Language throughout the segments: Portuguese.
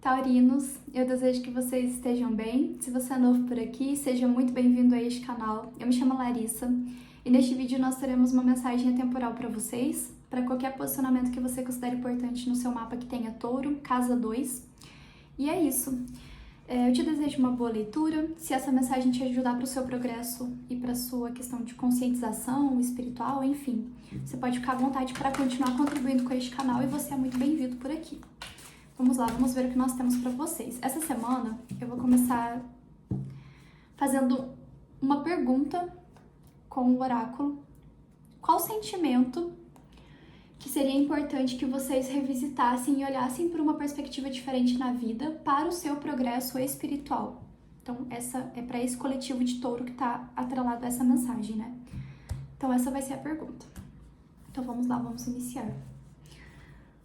Taurinos, eu desejo que vocês estejam bem. Se você é novo por aqui, seja muito bem-vindo a este canal. Eu me chamo Larissa e neste vídeo nós teremos uma mensagem atemporal para vocês, para qualquer posicionamento que você considere importante no seu mapa que tenha Touro, casa 2. E é isso. Eu te desejo uma boa leitura. Se essa mensagem te ajudar para o seu progresso e para a sua questão de conscientização espiritual, enfim, você pode ficar à vontade para continuar contribuindo com este canal e você é muito bem-vindo por aqui. Vamos lá, vamos ver o que nós temos para vocês. Essa semana eu vou começar fazendo uma pergunta com o oráculo. Qual sentimento que seria importante que vocês revisitassem e olhassem por uma perspectiva diferente na vida para o seu progresso espiritual? Então, essa é para esse coletivo de Touro que está atrelado a essa mensagem, né? Então, essa vai ser a pergunta. Então, vamos lá, vamos iniciar.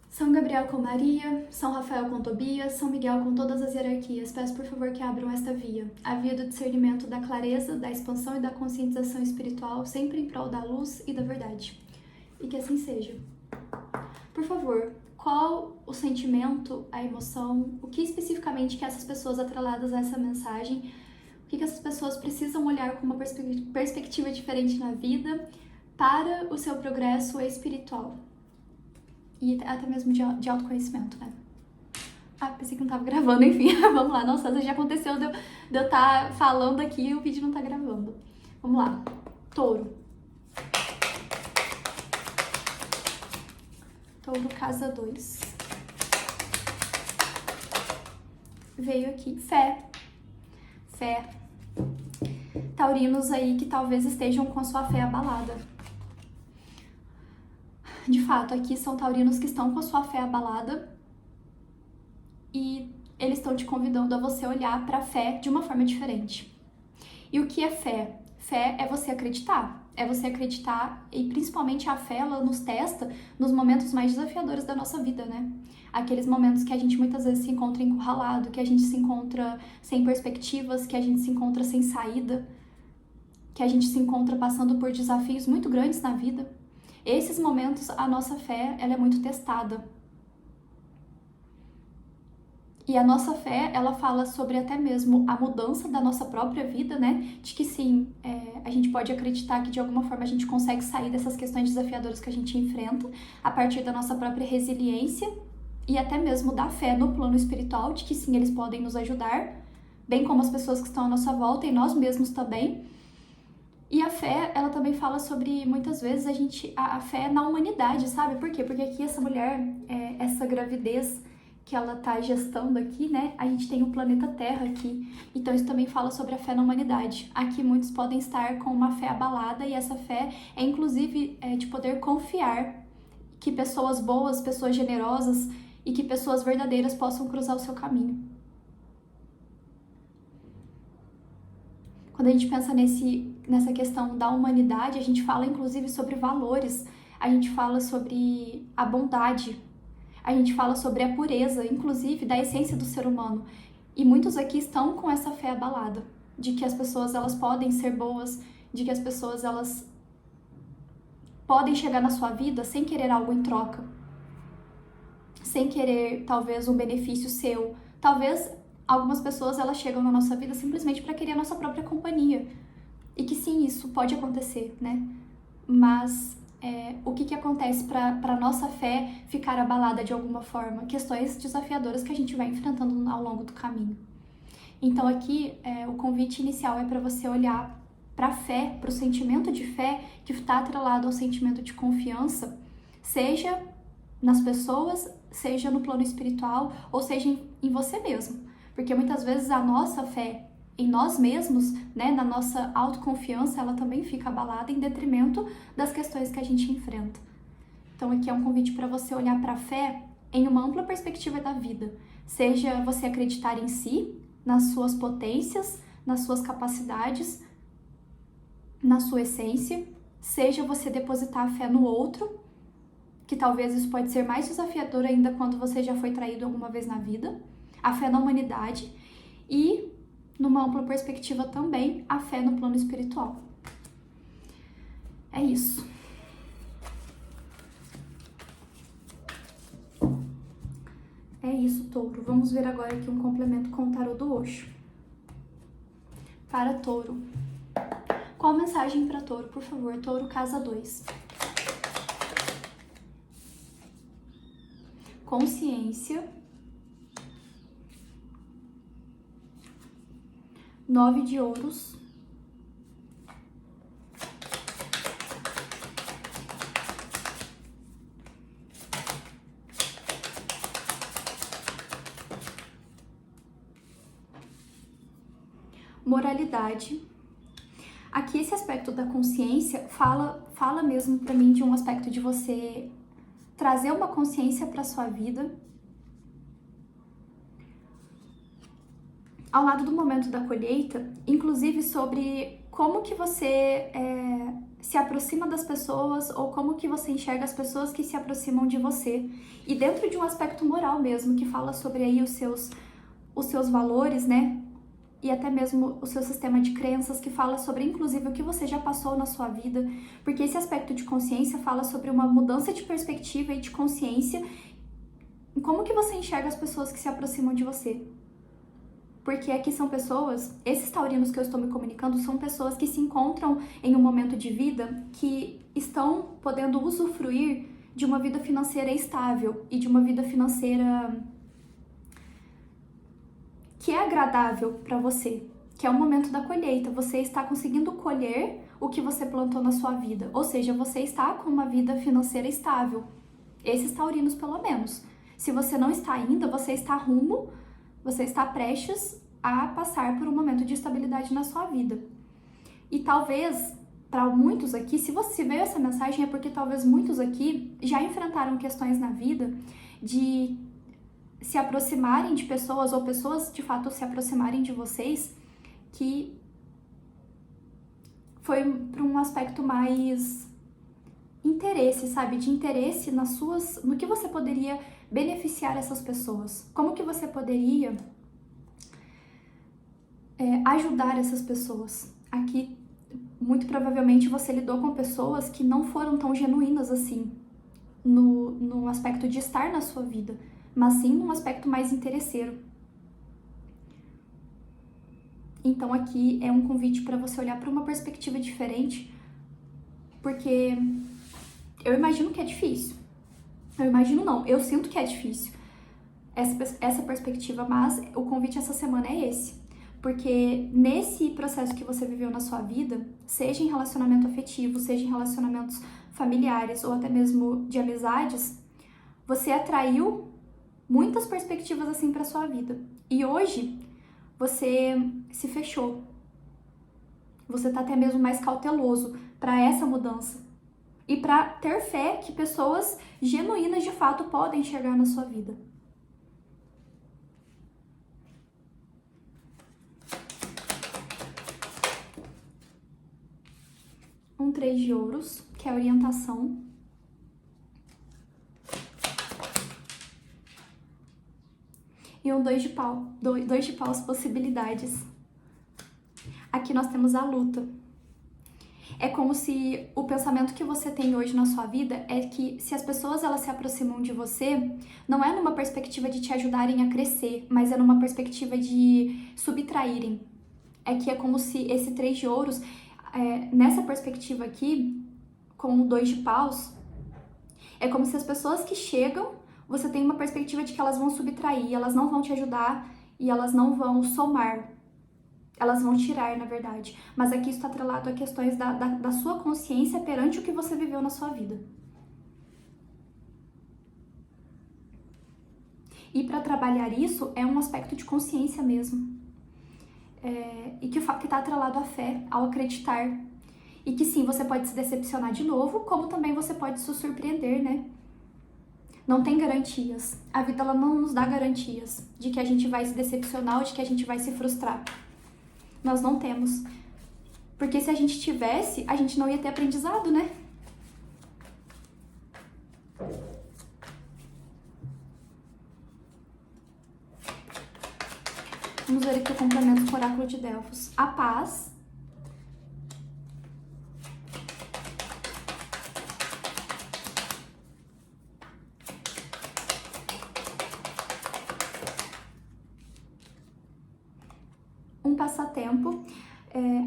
São Gabriel com Maria, São Rafael com Tobias, São Miguel com todas as hierarquias, peço por favor que abram esta via, a via do discernimento, da clareza, da expansão e da conscientização espiritual, sempre em prol da luz e da verdade. E que assim seja. Por favor, qual o sentimento, a emoção, o que especificamente que essas pessoas atreladas a essa mensagem, o que essas pessoas precisam olhar com uma perspectiva diferente na vida para o seu progresso espiritual? E até mesmo de autoconhecimento, né? Ah, pensei que não tava gravando, enfim, vamos lá. Nossa, já aconteceu de eu estar falando aqui e o vídeo não tá gravando. Vamos lá. Touro. Touro, casa 2. Veio aqui, fé. Fé. Taurinos aí que talvez estejam com a sua fé abalada. De fato, aqui são taurinos que estão com a sua fé abalada e eles estão te convidando a você olhar para a fé de uma forma diferente. E o que é fé? Fé é você acreditar. É você acreditar e principalmente a fé, ela nos testa nos momentos mais desafiadores da nossa vida, né? Aqueles momentos que a gente muitas vezes se encontra encurralado, que a gente se encontra sem perspectivas, que a gente se encontra sem saída, que a gente se encontra passando por desafios muito grandes na vida. Esses momentos, a nossa fé, ela é muito testada. E a nossa fé, ela fala sobre até mesmo a mudança da nossa própria vida, né? De que sim, a gente pode acreditar que de alguma forma a gente consegue sair dessas questões desafiadoras que a gente enfrenta a partir da nossa própria resiliência e até mesmo da fé no plano espiritual, de que sim, eles podem nos ajudar, bem como as pessoas que estão à nossa volta e nós mesmos também. E a fé, ela também fala sobre, muitas vezes, a fé na humanidade, sabe? Por quê? Porque aqui essa mulher, essa gravidez que ela tá gestando aqui, né? A gente tem o planeta Terra aqui. Então isso também fala sobre a fé na humanidade. Aqui muitos podem estar com uma fé abalada e essa fé é inclusive de poder confiar que pessoas boas, pessoas generosas e que pessoas verdadeiras possam cruzar o seu caminho. Quando a gente pensa nessa questão da humanidade, a gente fala inclusive sobre valores, a gente fala sobre a bondade, a gente fala sobre a pureza, inclusive da essência do ser humano. E muitos aqui estão com essa fé abalada, de que as pessoas elas podem ser boas, de que as pessoas elas podem chegar na sua vida sem querer algo em troca, sem querer talvez um benefício seu, talvez algumas pessoas elas chegam na nossa vida simplesmente para querer a nossa própria companhia. E que sim, isso pode acontecer, né? Mas o que acontece para a nossa fé ficar abalada de alguma forma? Questões desafiadoras que a gente vai enfrentando ao longo do caminho. Então aqui o convite inicial é para você olhar para a fé, para o sentimento de fé que está atrelado ao sentimento de confiança, seja nas pessoas, seja no plano espiritual, ou seja em você mesmo. Porque muitas vezes a nossa fé em nós mesmos, né, na nossa autoconfiança, ela também fica abalada em detrimento das questões que a gente enfrenta. Então aqui é um convite para você olhar para a fé em uma ampla perspectiva da vida. Seja você acreditar em si, nas suas potências, nas suas capacidades, na sua essência, seja você depositar a fé no outro, que talvez isso pode ser mais desafiador ainda quando você já foi traído alguma vez na vida, a fé na humanidade e, numa ampla perspectiva também, a fé no plano espiritual. É isso. É isso, touro. Vamos ver agora aqui um complemento com o tarô do Osho. Para touro. Qual mensagem para touro, por favor? Touro, casa 2. Consciência. 9 de ouros. Moralidade. Aqui esse aspecto da consciência fala mesmo para mim de um aspecto de você trazer uma consciência para sua vida. Ao lado do momento da colheita, inclusive sobre como que você se aproxima das pessoas ou como que você enxerga as pessoas que se aproximam de você. E dentro de um aspecto moral mesmo, que fala sobre aí os seus valores, né? E até mesmo o seu sistema de crenças, que fala sobre, inclusive, o que você já passou na sua vida, porque esse aspecto de consciência fala sobre uma mudança de perspectiva e de consciência em como que você enxerga as pessoas que se aproximam de você. Porque aqui são pessoas, esses taurinos que eu estou me comunicando, são pessoas que se encontram em um momento de vida que estão podendo usufruir de uma vida financeira estável e de uma vida financeira que é agradável para você, que é o momento da colheita. Você está conseguindo colher o que você plantou na sua vida, ou seja, você está com uma vida financeira estável. Esses taurinos, pelo menos. Se você não está ainda, você está prestes a passar por um momento de estabilidade na sua vida. E talvez, para muitos aqui, se você veio essa mensagem, é porque talvez muitos aqui já enfrentaram questões na vida de se aproximarem de pessoas, ou pessoas de fato se aproximarem de vocês, que foi para um aspecto mais interesse, sabe? De interesse no que você poderia beneficiar essas pessoas. Como que você poderia ajudar essas pessoas. Aqui, muito provavelmente, você lidou com pessoas que não foram tão genuínas assim, no aspecto de estar na sua vida, mas sim num aspecto mais interesseiro. Então aqui é um convite para você olhar para uma perspectiva diferente, porque eu imagino que é difícil. Eu sinto que é difícil essa perspectiva, mas o convite essa semana é esse. Porque nesse processo que você viveu na sua vida, seja em relacionamento afetivo, seja em relacionamentos familiares ou até mesmo de amizades, você atraiu muitas perspectivas assim para sua vida. E hoje você se fechou. Você tá até mesmo mais cauteloso para essa mudança. E para ter fé que pessoas genuínas de fato podem chegar na sua vida. Um 3 de ouros, que é a orientação. E um 2 de paus, possibilidades. Aqui nós temos a luta. É como se o pensamento que você tem hoje na sua vida é que se as pessoas elas se aproximam de você, não é numa perspectiva de te ajudarem a crescer, mas é numa perspectiva de subtraírem. É que é como se esse 3 de ouros, nessa perspectiva aqui, com o 2 de paus, é como se as pessoas que chegam, você tem uma perspectiva de que elas vão subtrair, elas não vão te ajudar e elas não vão somar. Elas vão tirar, na verdade. Mas aqui está atrelado a questões da sua consciência perante o que você viveu na sua vida. E para trabalhar isso, é um aspecto de consciência mesmo. E que está atrelado à fé, ao acreditar. E que sim, você pode se decepcionar de novo, como também você pode se surpreender, né? Não tem garantias. A vida ela não nos dá garantias de que a gente vai se decepcionar ou de que a gente vai se frustrar. Nós não temos. Porque se a gente tivesse, a gente não ia ter aprendizado, né? Vamos ver aqui o complemento com o oráculo de Delfos. A paz. um passatempo.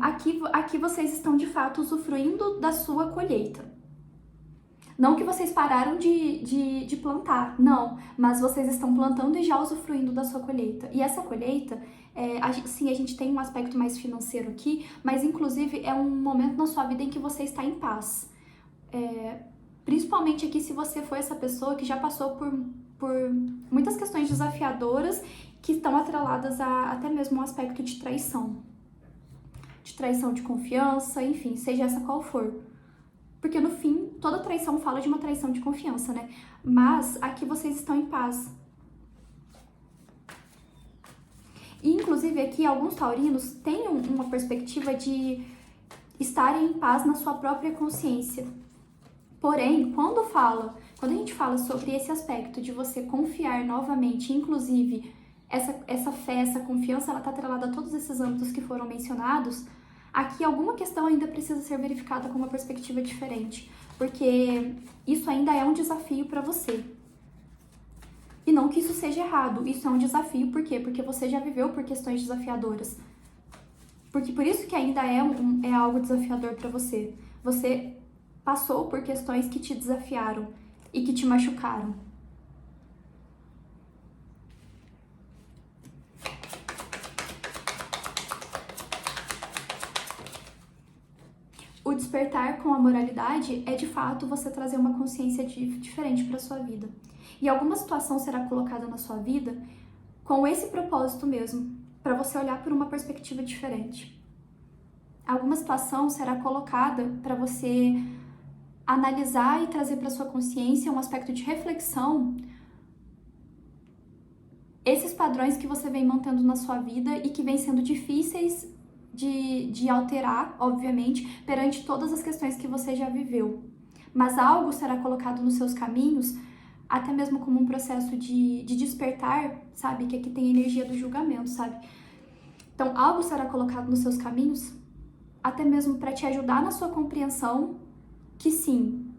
Aqui vocês estão de fato usufruindo da sua colheita. Não que vocês pararam de plantar, não, mas vocês estão plantando e já usufruindo da sua colheita. E essa colheita, sim, a gente tem um aspecto mais financeiro aqui, mas inclusive é um momento na sua vida em que você está em paz. Principalmente aqui se você foi essa pessoa que já passou por muitas questões desafiadoras que estão atreladas a até mesmo um aspecto de traição. De traição de confiança, enfim, seja essa qual for. Porque no fim, toda traição fala de uma traição de confiança, né? Mas aqui vocês estão em paz. E inclusive aqui alguns taurinos têm uma perspectiva de estarem em paz na sua própria consciência. Porém, quando a gente fala sobre esse aspecto de você confiar novamente, inclusive essa fé, essa confiança, ela está atrelada a todos esses âmbitos que foram mencionados. Aqui alguma questão ainda precisa ser verificada com uma perspectiva diferente, porque isso ainda é um desafio para você. E não que isso seja errado, isso é um desafio, por quê? Porque você já viveu por questões desafiadoras. Porque por isso que ainda é algo desafiador para você. Você passou por questões que te desafiaram e que te machucaram. O despertar com a moralidade é, de fato, você trazer uma consciência diferente para sua vida. E alguma situação será colocada na sua vida com esse propósito mesmo, para você olhar por uma perspectiva diferente. Alguma situação será colocada para você analisar e trazer para sua consciência um aspecto de reflexão, esses padrões que você vem mantendo na sua vida e que vêm sendo difíceis de alterar, obviamente, perante todas as questões que você já viveu. Mas algo será colocado nos seus caminhos, até mesmo como um processo de despertar, sabe? Que aqui tem a energia do julgamento, sabe? Então, algo será colocado nos seus caminhos, até mesmo para te ajudar na sua compreensão que sim,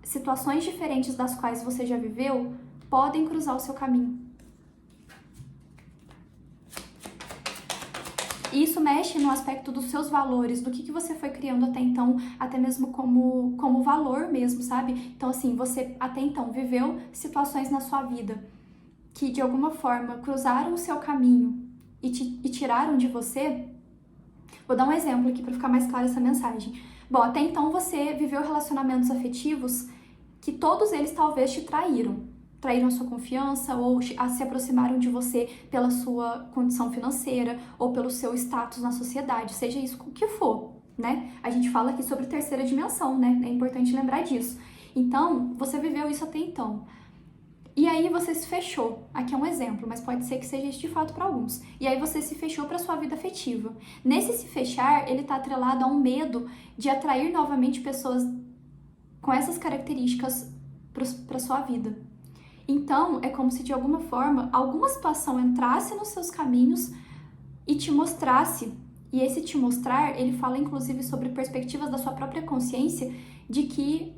situações diferentes das quais você já viveu podem cruzar o seu caminho. E isso mexe no aspecto dos seus valores, do que você foi criando até então, até mesmo como valor mesmo, sabe? Então, assim, você até então viveu situações na sua vida que, de alguma forma, cruzaram o seu caminho e tiraram de você. Vou dar um exemplo aqui para ficar mais clara essa mensagem. Bom, até então você viveu relacionamentos afetivos que todos eles talvez te traíram a sua confiança ou se aproximaram de você pela sua condição financeira ou pelo seu status na sociedade, seja isso o que for, né? A gente fala aqui sobre terceira dimensão, né? É importante lembrar disso. Então, você viveu isso até então. E aí você se fechou. Aqui é um exemplo, mas pode ser que seja isso de fato para alguns. E aí você se fechou para sua vida afetiva. Nesse se fechar, ele tá atrelado a um medo de atrair novamente pessoas com essas características para sua vida. Então, é como se de alguma forma, alguma situação entrasse nos seus caminhos e te mostrasse. E esse te mostrar, ele fala inclusive sobre perspectivas da sua própria consciência, de que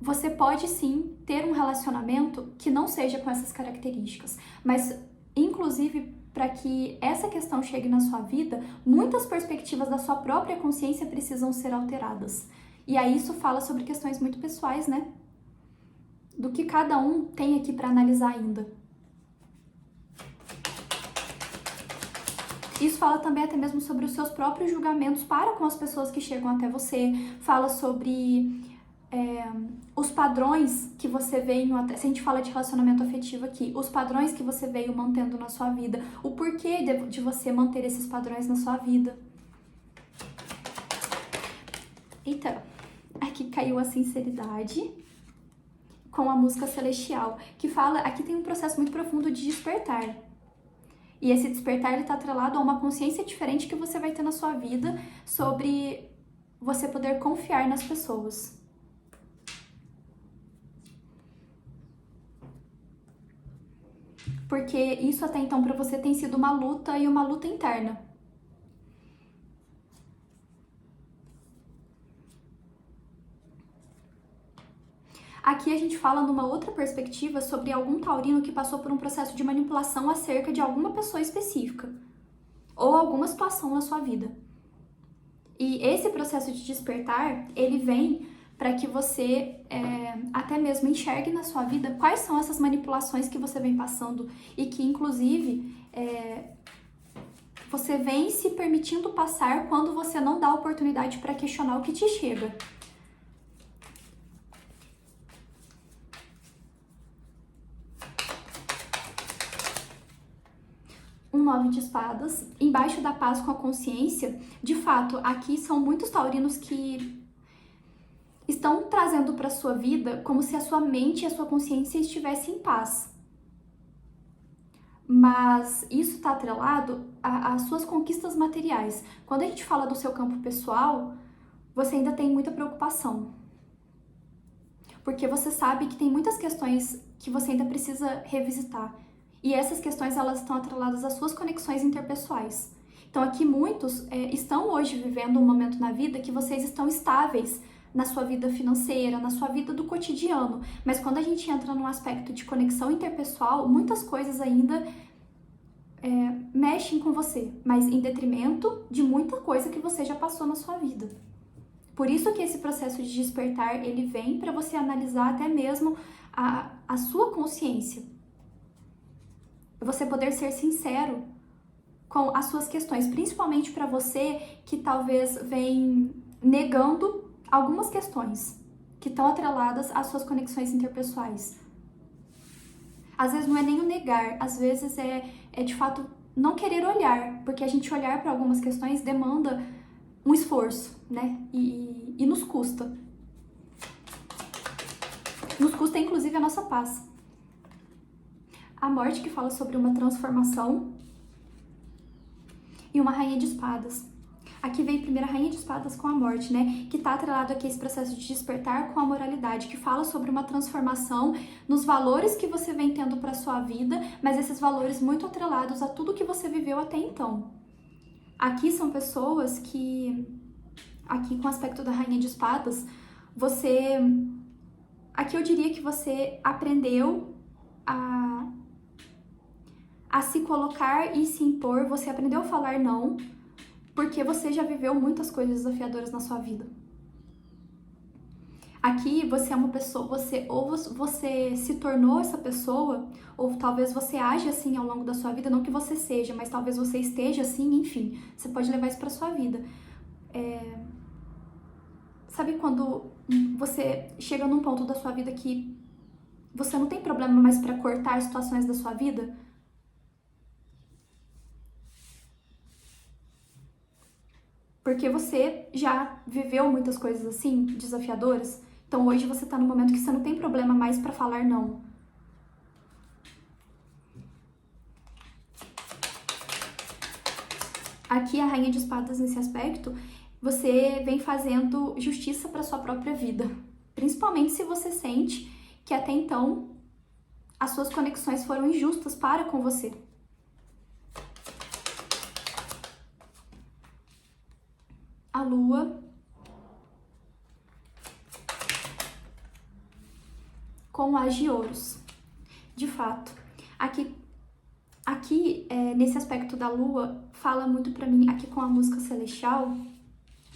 você pode sim ter um relacionamento que não seja com essas características. Mas, inclusive, para que essa questão chegue na sua vida, muitas perspectivas da sua própria consciência precisam ser alteradas. E aí isso fala sobre questões muito pessoais, né? Do que cada um tem aqui para analisar ainda. Isso fala também até mesmo sobre os seus próprios julgamentos para com as pessoas que chegam até você. Fala sobre os padrões que você veio, se a gente fala de relacionamento afetivo aqui, os padrões que você veio mantendo na sua vida, o porquê de você manter esses padrões na sua vida. Então, aqui caiu a sinceridade com a música celestial, que fala, aqui tem um processo muito profundo de despertar. E esse despertar, ele tá atrelado a uma consciência diferente que você vai ter na sua vida sobre você poder confiar nas pessoas. Porque isso até então para você tem sido uma luta e uma luta interna. Aqui a gente fala numa outra perspectiva sobre algum taurino que passou por um processo de manipulação acerca de alguma pessoa específica. ou alguma situação na sua vida. E esse processo de despertar, ele vem para que você até mesmo enxergue na sua vida quais são essas manipulações que você vem passando e que, inclusive, você vem se permitindo passar quando você não dá oportunidade para questionar o que te chega. Um 9 de espadas, embaixo da paz com a consciência. De fato, aqui são muitos taurinos que estão trazendo para sua vida como se a sua mente e a sua consciência estivessem em paz. Mas isso está atrelado às suas conquistas materiais. Quando a gente fala do seu campo pessoal, você ainda tem muita preocupação. Porque você sabe que tem muitas questões que você ainda precisa revisitar. E essas questões, elas estão atreladas às suas conexões interpessoais. Então aqui muitos estão hoje vivendo um momento na vida que vocês estão estáveis na sua vida financeira, na sua vida do cotidiano. Mas quando a gente entra num aspecto de conexão interpessoal, muitas coisas ainda mexem com você, mas em detrimento de muita coisa que você já passou na sua vida. Por isso que esse processo de despertar, ele vem para você analisar até mesmo a sua consciência. Você poder ser sincero com as suas questões, principalmente para você que talvez vem negando algumas questões que estão atreladas às suas conexões interpessoais. Às vezes não é nem o negar, às vezes é de fato não querer olhar, porque a gente olhar para algumas questões demanda um esforço, né? E nos custa. Nos custa inclusive a nossa paz. A morte, que fala sobre uma transformação, e uma rainha de espadas. Aqui vem primeiro a rainha de espadas com a morte, né? Que tá atrelado aqui a esse processo de despertar com a moralidade, que fala sobre uma transformação nos valores que você vem tendo para sua vida, mas esses valores muito atrelados a tudo que você viveu até então. Aqui são pessoas que, aqui com o aspecto da rainha de espadas, aqui eu diria que você aprendeu a se colocar e se impor, você aprendeu a falar não, porque você já viveu muitas coisas desafiadoras na sua vida. Aqui você é uma pessoa, você se tornou essa pessoa, ou talvez você age assim ao longo da sua vida, não que você seja, mas talvez você esteja assim, enfim, você pode levar isso para sua vida. Sabe quando você chega num ponto da sua vida que você não tem problema mais para cortar situações da sua vida? Porque você já viveu muitas coisas assim, desafiadoras. Então hoje você tá num momento que você não tem problema mais pra falar não. Aqui a rainha de espadas nesse aspecto, você vem fazendo justiça pra sua própria vida. Principalmente se você sente que até então as suas conexões foram injustas para com você. A lua com as de ouros. De fato, aqui nesse aspecto da lua, fala muito pra mim, aqui com a música celestial,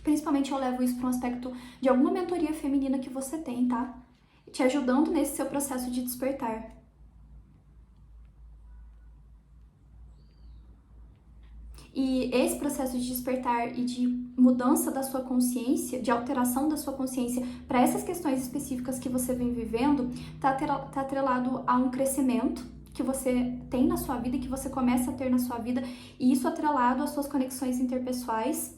principalmente eu levo isso para um aspecto de alguma mentoria feminina que você tem, tá? Te ajudando nesse seu processo de despertar. E esse processo de despertar e de mudança da sua consciência, de alteração da sua consciência para essas questões específicas que você vem vivendo, tá atrelado a um crescimento que você tem na sua vida, que você começa a ter na sua vida, e isso atrelado às suas conexões interpessoais.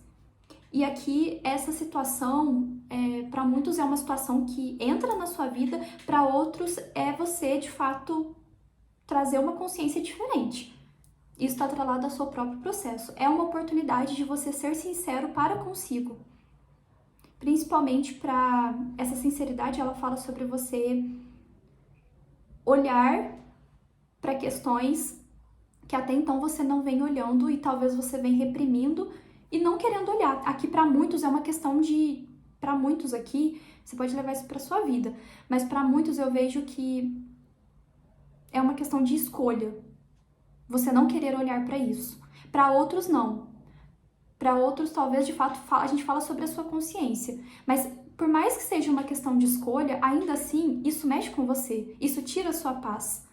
E aqui, essa situação, para muitos é uma situação que entra na sua vida, para outros é você, de fato, trazer uma consciência diferente. Isso está atrelado ao seu próprio processo. É uma oportunidade de você ser sincero para consigo. Principalmente para essa sinceridade, ela fala sobre você olhar para questões que até então você não vem olhando e talvez você vem reprimindo e não querendo olhar. Aqui para muitos é uma questão de... Para muitos aqui, você pode levar isso para sua vida, mas para muitos eu vejo que é uma questão de escolha. Você não querer olhar para isso. Para outros, não. Para outros, talvez, de fato, a gente fala sobre a sua consciência. Mas, por mais que seja uma questão de escolha, ainda assim, isso mexe com você. Isso tira a sua paz.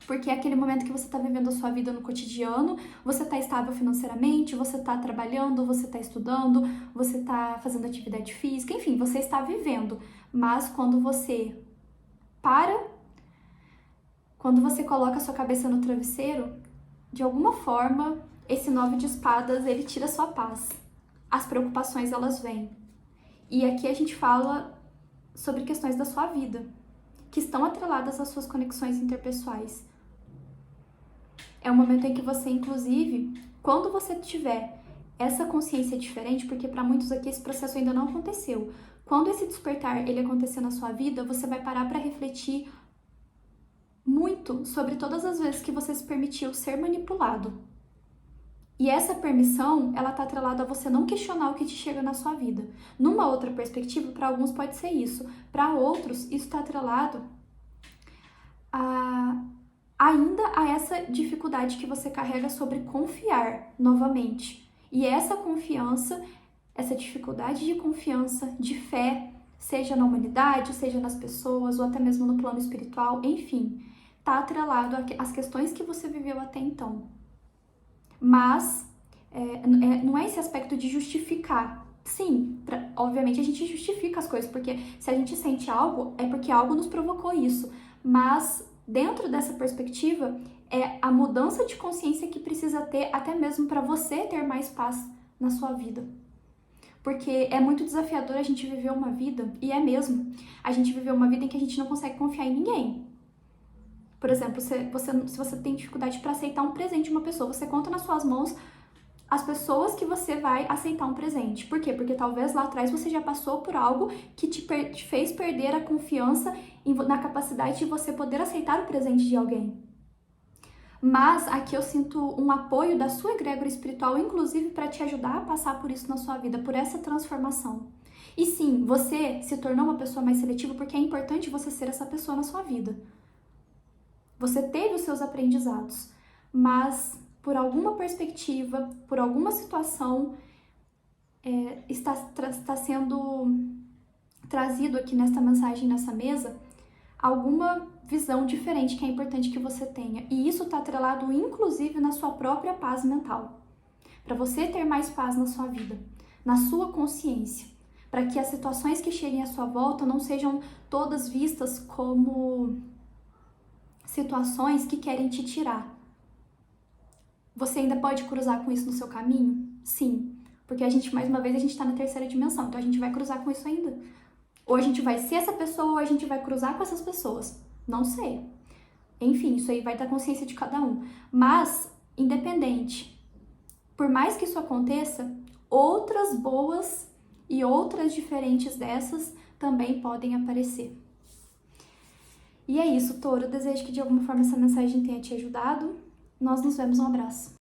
Porque é aquele momento que você está vivendo a sua vida no cotidiano, você está estável financeiramente, você está trabalhando, você está estudando, você está fazendo atividade física, enfim, você está vivendo. Mas quando você quando você coloca a sua cabeça no travesseiro, de alguma forma, esse 9 de espadas, ele tira a sua paz. As preocupações, elas vêm. E aqui a gente fala sobre questões da sua vida, que estão atreladas às suas conexões interpessoais. É um momento em que você, inclusive, quando você tiver essa consciência diferente, porque para muitos aqui esse processo ainda não aconteceu, quando esse despertar ele acontecer na sua vida, você vai parar para refletir muito sobre todas as vezes que você se permitiu ser manipulado. E essa permissão, ela tá atrelada a você não questionar o que te chega na sua vida. Numa outra perspectiva, para alguns pode ser isso. Para outros, isso está atrelado ainda a essa dificuldade que você carrega sobre confiar novamente. E essa confiança, essa dificuldade de confiança, de fé, seja na humanidade, seja nas pessoas, ou até mesmo no plano espiritual, enfim, está atrelado às questões que você viveu até então. Mas não é esse aspecto de justificar. Sim, obviamente a gente justifica as coisas, porque se a gente sente algo, é porque algo nos provocou isso. Mas dentro dessa perspectiva, é a mudança de consciência que precisa ter, até mesmo para você ter mais paz na sua vida. Porque é muito desafiador a gente viver uma vida, e é mesmo, a gente viver uma vida em que a gente não consegue confiar em ninguém. Por exemplo, se você tem dificuldade para aceitar um presente de uma pessoa, você conta nas suas mãos as pessoas que você vai aceitar um presente. Por quê? Porque talvez lá atrás você já passou por algo que te fez perder a confiança na capacidade de você poder aceitar o presente de alguém. Mas aqui eu sinto um apoio da sua egrégora espiritual, inclusive para te ajudar a passar por isso na sua vida, por essa transformação. E sim, você se tornou uma pessoa mais seletiva porque é importante você ser essa pessoa na sua vida. Você teve os seus aprendizados, mas por alguma perspectiva, por alguma situação, está sendo trazido aqui nesta mensagem, nessa mesa, alguma visão diferente que é importante que você tenha. E isso está atrelado, inclusive, na sua própria paz mental. Para você ter mais paz na sua vida, na sua consciência. Para que as situações que cheguem à sua volta não sejam todas vistas como situações que querem te tirar. Você ainda pode cruzar com isso no seu caminho? Sim. Porque mais uma vez, a gente está na terceira dimensão. Então a gente vai cruzar com isso ainda. Ou a gente vai ser essa pessoa, ou a gente vai cruzar com essas pessoas. Não sei. Enfim, isso aí vai da consciência de cada um. Mas, independente, por mais que isso aconteça, outras boas e outras diferentes dessas também podem aparecer. E é isso, Touro. Eu desejo que de alguma forma essa mensagem tenha te ajudado. Nós nos vemos, um abraço.